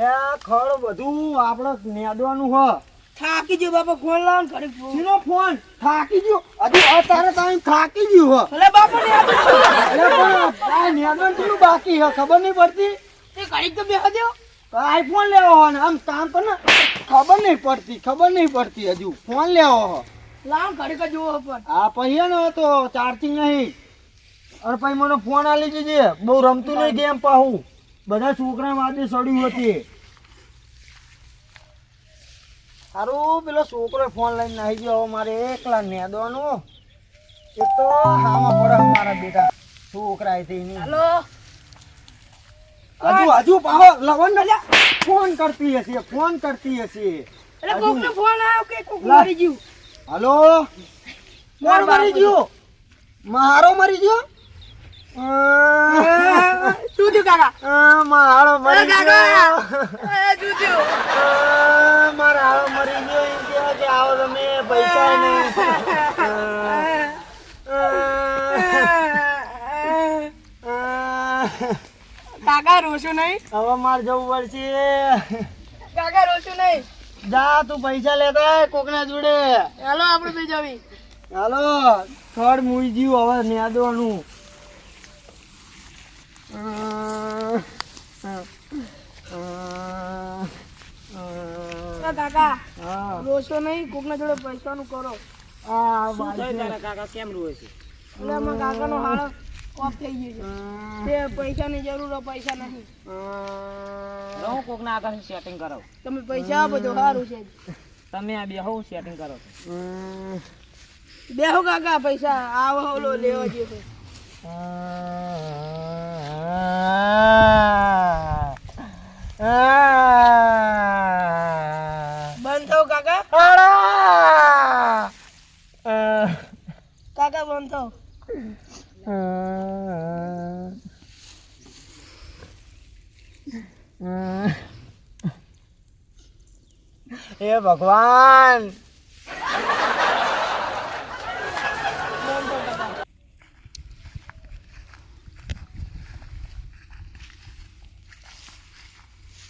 લે ખડ બધું આપણે નેદવાનું હ. થાકી ગયો બાપા ફોન લાવ ઘરે શીનો ફોન થાકી ગયો હજુ અત્યારે ટાઈમ થાકી ગયો હ. ભલે બાપા ને અરે પણ આ નેદવાનું કેટલું બાકી હ ખબર નહીં પડતી. તે ઘડીક તો બેહો દો. આઈફોન લેવો હે ને આમ કામ કર ને ખબર નહીં પડતી હજુ ફોન લેવો હ. લાવ ઘડીક જ જોવો પણ આ પછી ને તો ચાર્જિંગ નહીં અને પછી મને ફોન આલી દીજે બહુ રમતું નહીં ગેમ પાહું બધા છોકરા વાદે સડ્યું હતી સારું પેલો છોકરો ફોન લઈને નાહી ગયો હવે મારે એકલા નેદવાનું એક તો હામાં પડે મારા બેટા છોકરા હતી હાલો હજુ પાહો લવન ફોન કરતી હશે એટલે કોકનો ફોન આવ્યો કે કોક મરી ગયું હાલો કોણ મરી ગયો મારો મરી ગયો શું થયું કાકા મારો મરી ગયો શું થયું મારો હાળો મરી ગયો એમ કે આવો તમે પૈસા નહીં કાકા રોશું નહીં હવે મારે જવું પડશે કાકા રોશું નહીં જા તું પૈસા લેતા કોકના જોડે હાલો આપણે બે જવી હાલો થડ મુઈ ગયું હવે નેદવાનું કાકા હા રોશો નહીં કોકના જોડે પૈસાનું કરો કાકા કેમ રોવે છે એટલે અમારા કાકાનો હાળો ઓફ થઈ ગયો છે તે પૈસાની જરૂર હોય, પૈસા નહીં હું કોકના આગળ સેટિંગ કરો તમે પૈસા આપો તો સારું છે તમે આ બેહો સેટિંગ કરો બેહો કાકા પૈસા આવો ઓલો લેવા જેવો છે બંધ થો કાકા કાકા બંધ થો હે ભગવાન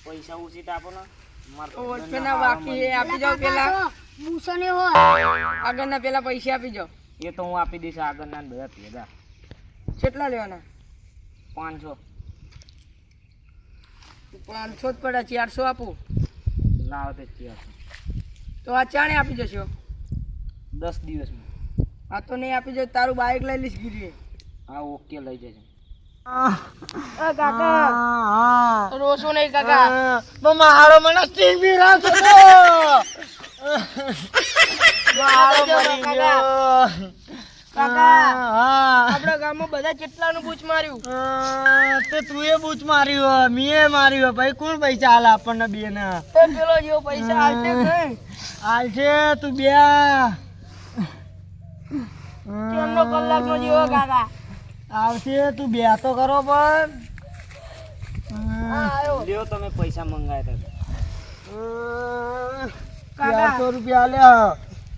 પૈસા ઉચિત આપો ને ઓછના બાકી આપી જાઓ પેલા મૂસોને હોય આગળના પેલા પૈસા આપી જાઓ એ તો હું આપી દઈશ આગળના ને બધા ભેગા કેટલા લેવાના 500 500 જ પડે 400 આપું લાવો તે ચિયા તો આ ચાણે આપી જશો 10 દિવસમાં આ તો નહીં આપી જો તારું બાઇક લઈ લઈશ ગીરી હા ઓકે લઈ જજો કાકા રોશો નહીં કાકા મારો મને ટીવી રાખો મારો મરી ગયો કાકા આપણા ગામમાં બધા કેટલાનું બૂચ માર્યું તે તું એ બૂચ માર્યું મીએ માર્યું ભાઈ કોણ પૈસા હાલ આપણને બે ને તે પેલો જેવો પૈસા હાલતે નહીં હાલ છે તું બે કેમનો કલાકનો જેવો કાકા આવશે તું બે તો કરો પણ હા આવ્યો લ્યો તમે પૈસા મંગાયા કાકા. 400 રૂપિયા લ્યા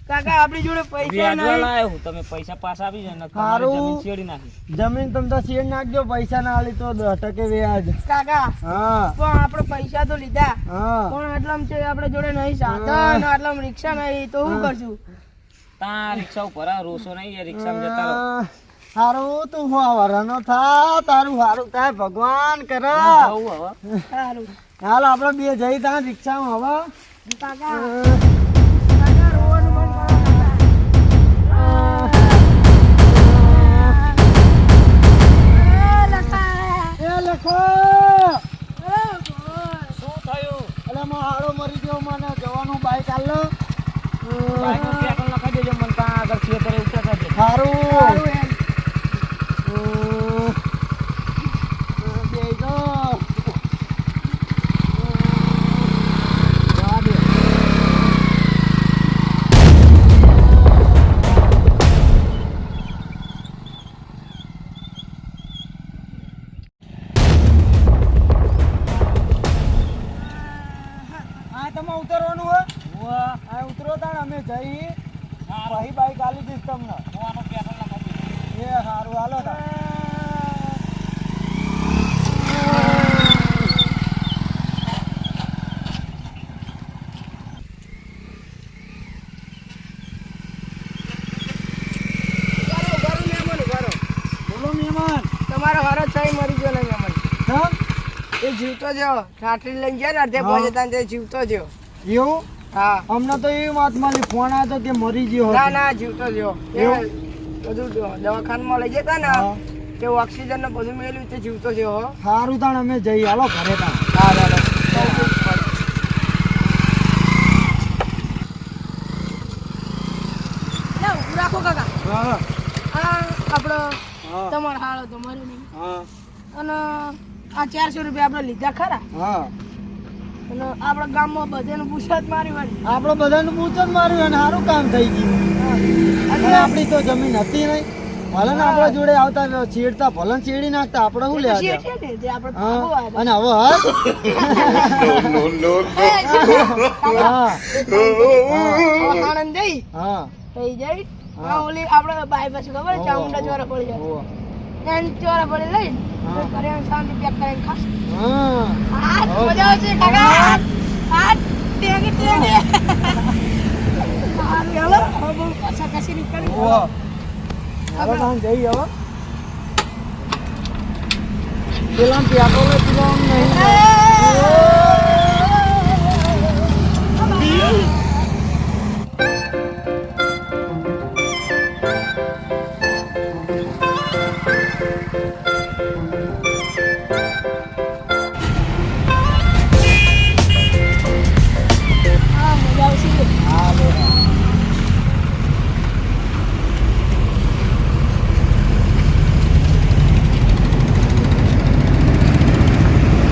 કાકા આપણી જોડે પૈસા વ્યાજવા નહીં લાયો હું તમે પૈસા પાછા આપી જાય ને સારું. જમીન છેડી નાખી જમીન તમે તો શેર નાખજો પૈસા ના આલી તો 10% વ્યાજ કાકા હા પણ આપણે પૈસા તો લીધા હા પણ આટલામાં છે આપણે જોડે નહીં સાધન આટલામાં રિક્ષા નહીં તો શું કરશું તા રિક્ષા ઉપર આ રોસો નહીં એ રિક્ષામાં જતા રહો હારું તું વરનો થા તારું હારું થાય ભગવાન કરે હું જવું હવે સારું હાલ આપણે બે જઈ તા રિક્ષામાં હવે કાકા કાકા રોવાનું બંધ કરો. એ લખો શું થયું એટલે માં હારો મરી ગયો મને જવાનું બાઈક હાલ બાઈકનું પેટ્રોલ નખાઈ દેજો મને ત્યાં આગળ ખેતરે ઉતરતા છે હારું સારું એમ. ઉતરવાનું હોય આ ઉતરો તાણ અમે જઈ ભાઈ બાઈક આલી દઈશ તમને પેટ્રોલ નખાઈ એ સારું હાલો તાણ અમારો હારો થઈ મરી ગયો નહીં અમને. હા એ જીવતો જો ઠાઠરી લઈને ગયા ને અડધે હા. પહોંચે ત્યાં તે જીવતો જો. એવું હા અમને તો એવી વાત મળી ફોન આવ્યો તો કે મરી ગયો ના હતો. ના જીવતો જો. એ એવું? બધું દવાખાનામાં લઈ જતા ને હા. તે ઓક્સિજન ને બધું મેળવ્યું તે જીવતો જો. સારું તાણ અમે જઈએ હાલો ઘરે તાણ. હા દાદા રાખો કાકા હા આ આપણો હા તમારો હાળો તો મર્યો નહીં હા અને આ 400 રૂપિયા આપણે લીધા ખરા હા અને આપણા ગામમાં બધાને પૂછત મારી વાળી આપણે બધાનું પૂછ જ માર્યું અને સારું કામ થઈ ગયું. અને આપણી તો જમીન હતી નહીં ભલે ને આપણા જોડે આવતા છેડતા ભલે ને છેડી નાખતા આપણે શું લેવા શેઠ દેવા? છે ને, તે આપણે હા ભાગો આવ્યા. અને હવે હા હવે આણંદ જઈ હા થઈ જાય હા. આ ઓલી આપણે બાય પાસે ખબર છે, ચામુંડા ચોરા પડી જાય ઓહો. એને ચોરા પડી લઈને હા. ઘરે આવીને શાંતિ પેક કરીને ખાશ. હા આ ઓહો. મજા આવશે કાકા આ ટેગે ટેગે હારું હેલો હવે બહુ પાછા કસી નીકળી ઓહો. હવે તાણ જઈએ હવે. પેલા પેટ્રોલ પીવાનું નહીં. હા મજા આવશે હા બોલો.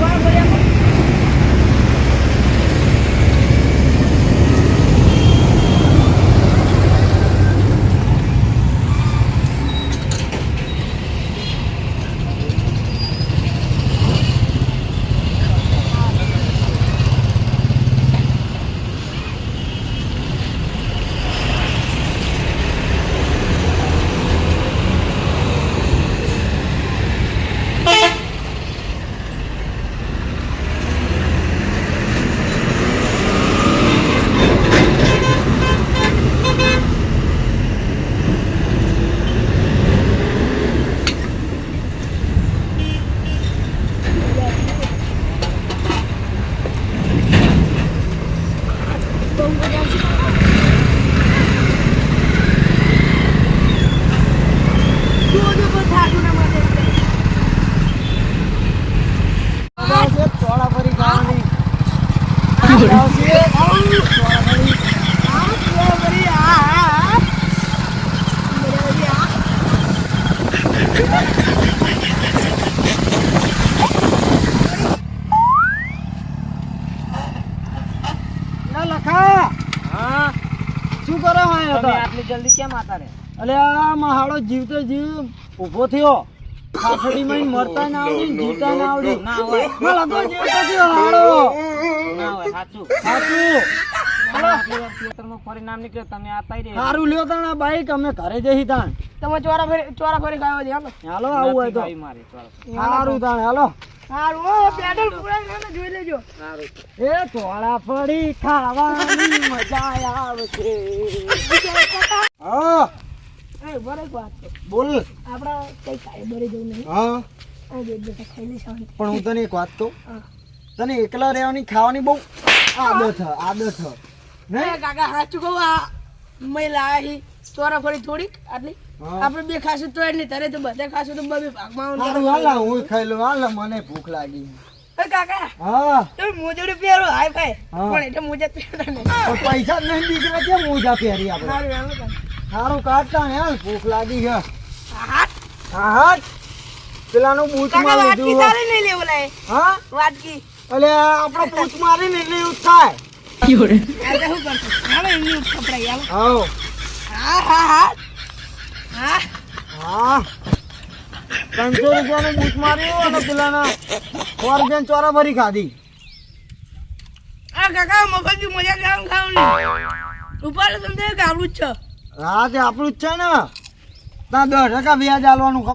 કોણ બોલ્યા બહુ મજા આવશે જોજો પણ થાકું ના મળે આવશે ચોળાફળી ખાવાની. આવશે ચોળાફળી. લા લખા હા શું કરો આયા તમે હતા? આટલી જલ્દી કેમ આતા રે? અલે આ માહાડો જીવતો જીવ ઊભો થયો. ખાખડીમાં મરતા ના આવડી જીવતા ના આવડી. ના હોય માં લખો જીવતો જીવ હાડો. ના હોય સાચું સાચું. તમે આટલી વાર ખેતરમાં ફરી નામ નીકળ્યો તમે આતા રે હારું લ્યો તાણ આ બાઈક અમે ઘરે જઈ તાણ. તમે ચોરા ફરી ખાવા દે હાલો હાલો આવું હોય તો. ભાઈ મારે ચાલો હારું તાણ હાલો. સારું હો પેટ્રોલ પૂરા જોઈ લેજો સારું એ ચોળાફળી ખાવાની મજા આવશે. હા એ બરે વાત છે બોલ. આપડા કઈ ખાઈ બરે જવું નહીં હા આ બે બેટા ખાઈ લે શાંતિ પણ હું તને એક વાત કહું. હા. તને એકલા રહેવાની ખાવાની બહુ આદત છે આદત છે એ નહીં? કાકા સાચું કહું આ મેં લાવી ચોરા ફરી થોડીક આટલી હા. આપણે બે ખાશું તો નહીં તારે તો બધા ખાશું તો બે ભાગમાં હારું હાલા હું ખાઈ લઉં હાલ મને ભૂખ લાગી. એ કાકા હા તમે મોજડી પહેરો હાય ભાઈ હા. પણ એટલે મોજા પહેરતા નહીં પણ પૈસા જ નહીં દીકરા કેમ મોજા પહેરી આપણે? સારું હાલો કાકા. સારું કાઢતા ને હાલ ભૂખ લાગી છે. હા હા હા પેલાનું બૂચ કાકા માં વાટકી લીધું. તારે નહીં લેવું લાય હા વાટકી એટલે આપણે બૂચ મારીને એટલે એવું જ થાય. આ તો શું કરશું હાલો એમની ઉપર કપડાઈ હાલો હાઉ. હા હા હા હા હા 300 રૂપિયાનું બૂચ માર્યું અને પેલાના 100 રૂપિયાની ચોરાફળી ખાધી. આ કાકા મફતની મજા ખાવાનું ઉપાડો તમને કે આવું જ છે હા તે આપણું જ છે ને. ત્યાં 10% વ્યાજ આલવાનું ખબર.